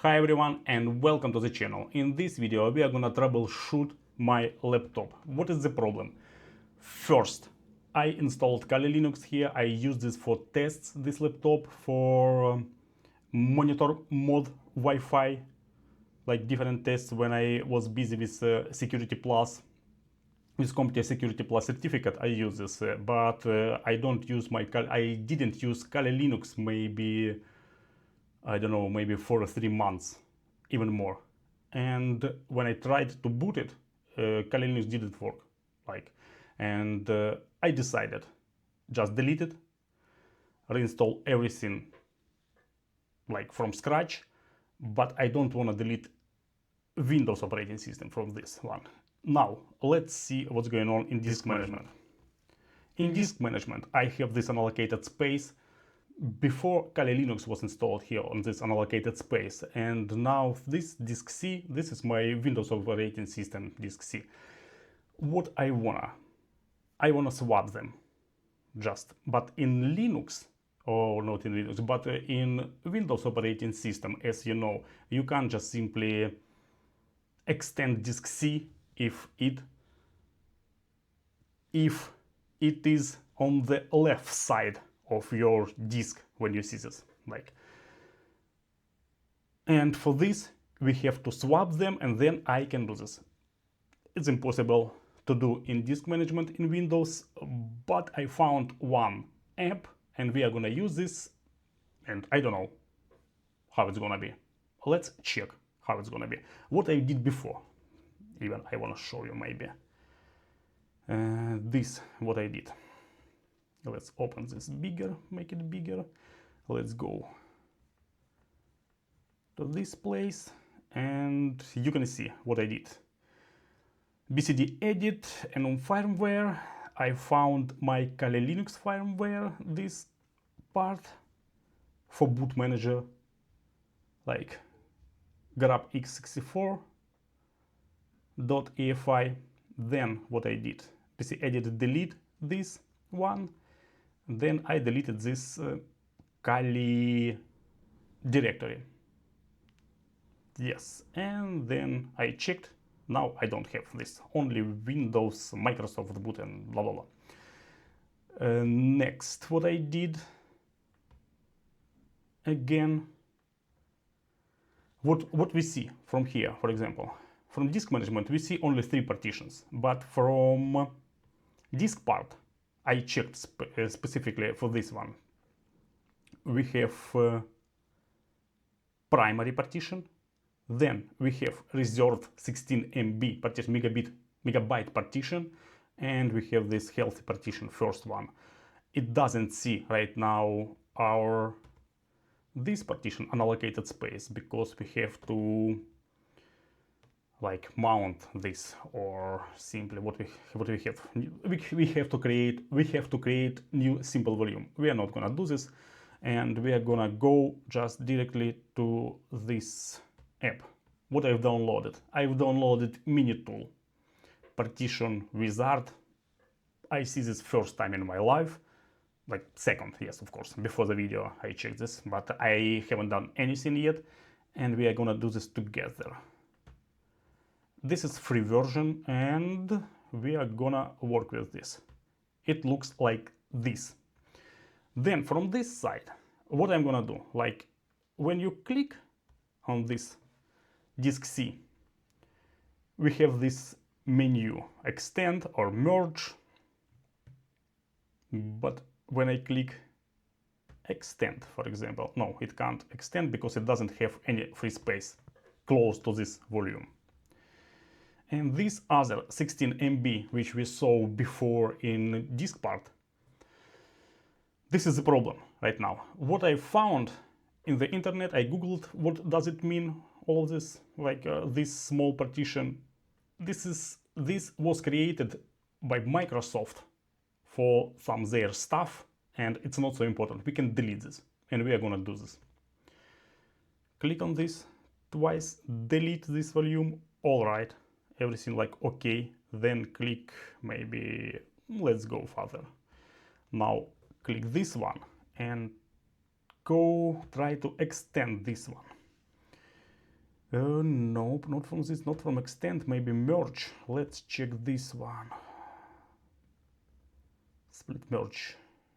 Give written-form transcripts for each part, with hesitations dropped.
Hi everyone and welcome to the channel. In this video we are gonna troubleshoot my laptop. What is the problem? First, I installed Kali Linux here. I use this for tests, this laptop, for monitor mod Wi-Fi, like different tests when I was busy with Security Plus. With Computer Security Plus certificate, I use this, but I didn't use Kali Linux maybe, I don't know, maybe for 3 months, even more. And when I tried to boot it, Kali Linux didn't work. And I decided just delete it, reinstall everything like from scratch, but I don't want to delete Windows operating system from this one. Now let's see what's going on in disk management. In disk management, I have this unallocated space. Before Kali Linux was installed here on this unallocated space, and now this disk C, this is my Windows operating system disk C. What I wanna swap them, but in Linux, or not in Linux, but in Windows operating system, as you know, you can't just simply extend disk C if it is on the left side of your disk when you see this, and for this we have to swap them, and then I can do this. It's impossible to do in disk management in Windows, but I found one app and we are gonna use this, and I don't know how it's gonna be. Let's check how it's gonna be. What I did before, even I want to show you maybe this, what I did. Let's open this bigger, make it bigger. Let's go to this place and you can see what I did. BCD edit, and on firmware I found my Kali Linux firmware, this part for boot manager, like grab x64.efi. Then what I did, PC edit delete this one. Then I deleted this Kali directory. Yes, and then I checked. Now I don't have this, only Windows, Microsoft boot and blah blah blah. Next, what I did, again, what we see from here, for example, from disk management, we see only 3 partitions, but from disk part, I checked specifically for this one. We have primary partition, then we have reserved 16 MB partition, megabyte partition, and we have this healthy partition, first one. It doesn't see right now this partition unallocated space, because we have to mount this, or simply what we have to create new simple volume. We are not gonna do this, and we are gonna go just directly to this app. What I've downloaded MiniTool Partition Wizard. I see this first time in my life, second, yes, of course. Before the video I checked this, but I haven't done anything yet, and we are gonna do this together. This is free version, and we are gonna work with this. It looks like this. Then from this side, what I'm gonna do, when you click on this disk C, we have this menu, extend or merge, but when I click extend, for example, no, it can't extend because it doesn't have any free space close to this volume. And this other 16 MB, which we saw before in disk part, this is the problem right now. What I found in the internet, I googled what does it mean, all of this, this small partition. This was created by Microsoft for some their stuff, and it's not so important. We can delete this, and we are gonna do this. Click on this twice, delete this volume, all right. Everything okay, then click, maybe let's go further. Now click this one and go try to extend this one. Nope, not from this, not from extend, maybe merge. Let's check this one. Split merge.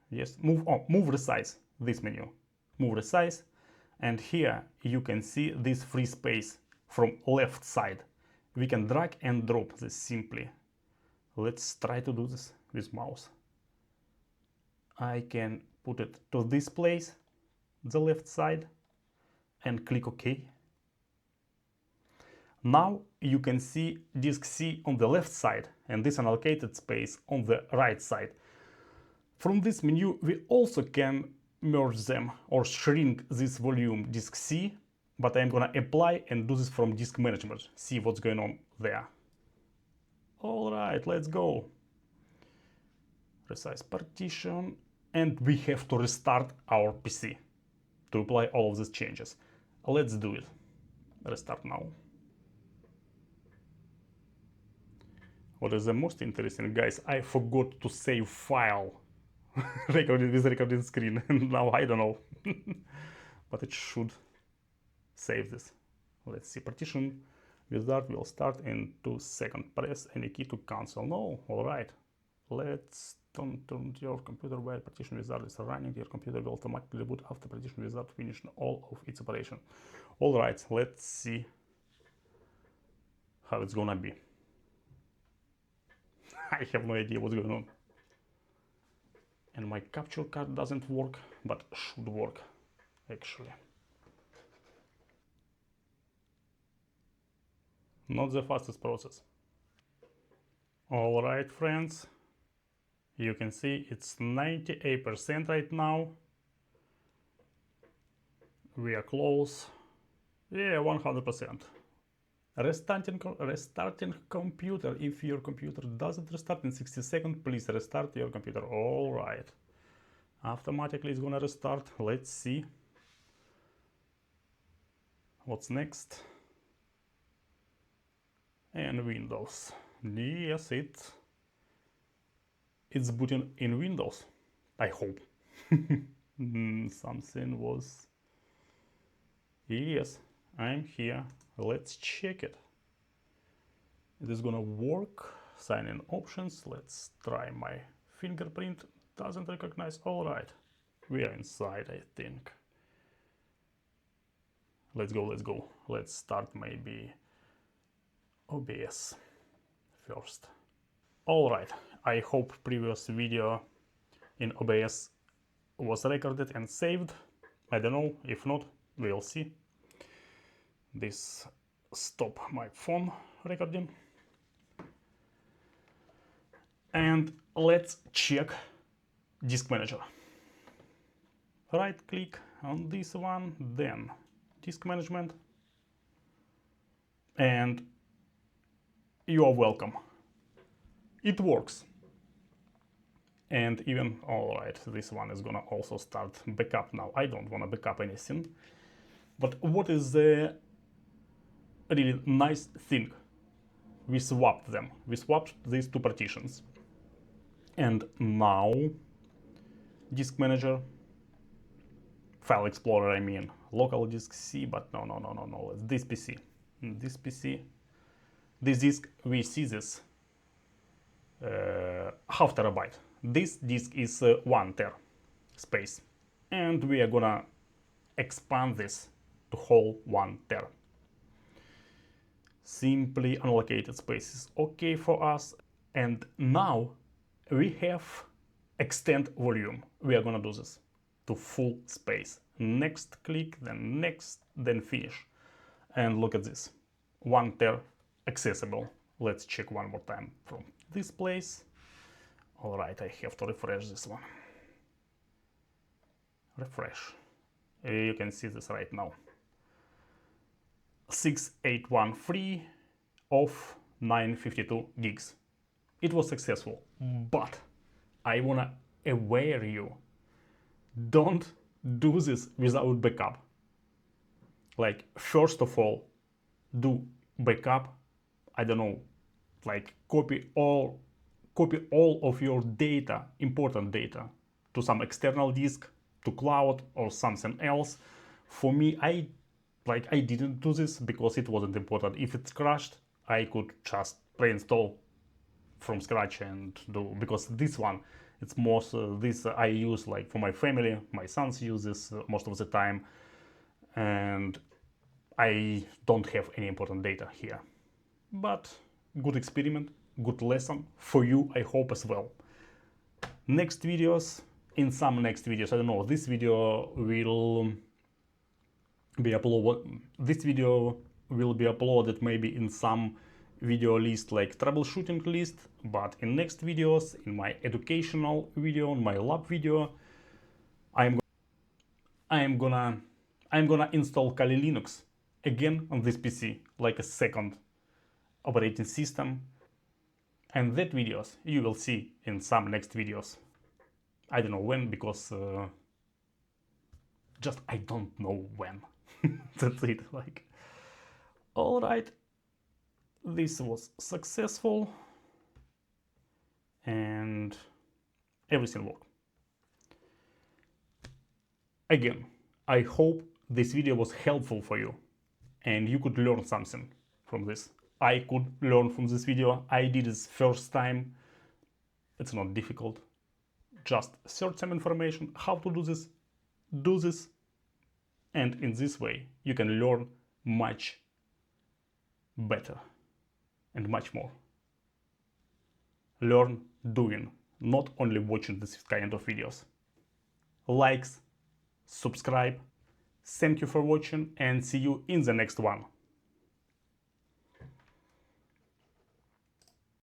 Yes, move resize, this menu. Move resize, and here you can see this free space from left side. We can drag and drop this simply. Let's try to do this with mouse. I can put it to this place, the left side, and click OK. Now you can see disk C on the left side and this unallocated space on the right side. From this menu we also can merge them or shrink this volume disk C, but I'm gonna apply and do this from disk management, see what's going on there. Alright, let's go. Resize partition, and we have to restart our PC to apply all of these changes. Let's do it. Restart now. What is the most interesting, guys, I forgot to save file recorded with recording screen, and now I don't know. But it should save this. Let's see, partition wizard will start in 2 seconds. Press any key to cancel. No, alright. Let's turn your computer while partition wizard is running. Your computer will automatically boot after partition wizard finishes all of its operation. Alright, let's see how it's gonna be. I have no idea what's going on. And my capture card doesn't work, but should work, actually. Not the fastest process. Alright, friends. You can see it's 98% right now. We are close. Yeah, 100%. Restarting computer. If your computer doesn't restart in 60 seconds, please restart your computer. All right. Automatically it's gonna restart. Let's see what's next. And Windows. Yes, it's booting in Windows. I hope. Something was. Yes, I'm here. Let's check it. It is gonna work. Sign in options. Let's try my fingerprint. Doesn't recognize. All right, we are inside, I think. Let's go. Let's go. Let's start maybe OBS first. All right. I hope previous video in OBS was recorded and saved. I don't know. If not, we'll see. This stop my phone recording. And let's check disk manager. Right click on this one, then disk management, and you are welcome. It works. And even, alright, this one is gonna also start backup now. I don't wanna backup anything. But what is the really nice thing? We swapped them. We swapped these two partitions. And now, disk manager, file explorer, I mean, local disk C, but no, it's this PC. This PC, this disk, we see this half terabyte. This disk is 1 TB space. And we are gonna expand this to whole 1 TB. Simply unallocated space is okay for us. And now we have extend volume. We are gonna do this to full space. Next click, then next, then finish. And look at this, 1 TB accessible. Let's check one more time from this place. All right, I have to refresh this one. Refresh. You can see this right now. 6813 of 952 gigs. It was successful, but I wanna aware you, don't do this without backup. Like, first of all, do backup. I don't know, like copy all of your data, important data, to some external disk, to cloud or something else. For me, I like I didn't do this because it wasn't important. If it's crashed, I could just reinstall from scratch and do, because this one, it's most this I use like for my family. My sons use this most of the time, and I don't have any important data here. But good experiment, good lesson for you, I hope, as well. Next videos, in some next videos, I don't know, this video will be uploaded. This video will be uploaded maybe in some video list like troubleshooting list, but in next videos, in my educational video, in my lab video, I'm gonna install Kali Linux again on this PC, like a second operating system, and that videos you will see in some next videos. I don't know when, because just I don't know when. That's it. Like, all right, this was successful and everything worked. Again, I hope this video was helpful for you and you could learn something from this. I could learn from this video. I did this first time. It's not difficult. Just search some information, how to do this, and in this way you can learn much better and much more. Learn doing, not only watching this kind of videos. Likes, subscribe. Thank you for watching and see you in the next one.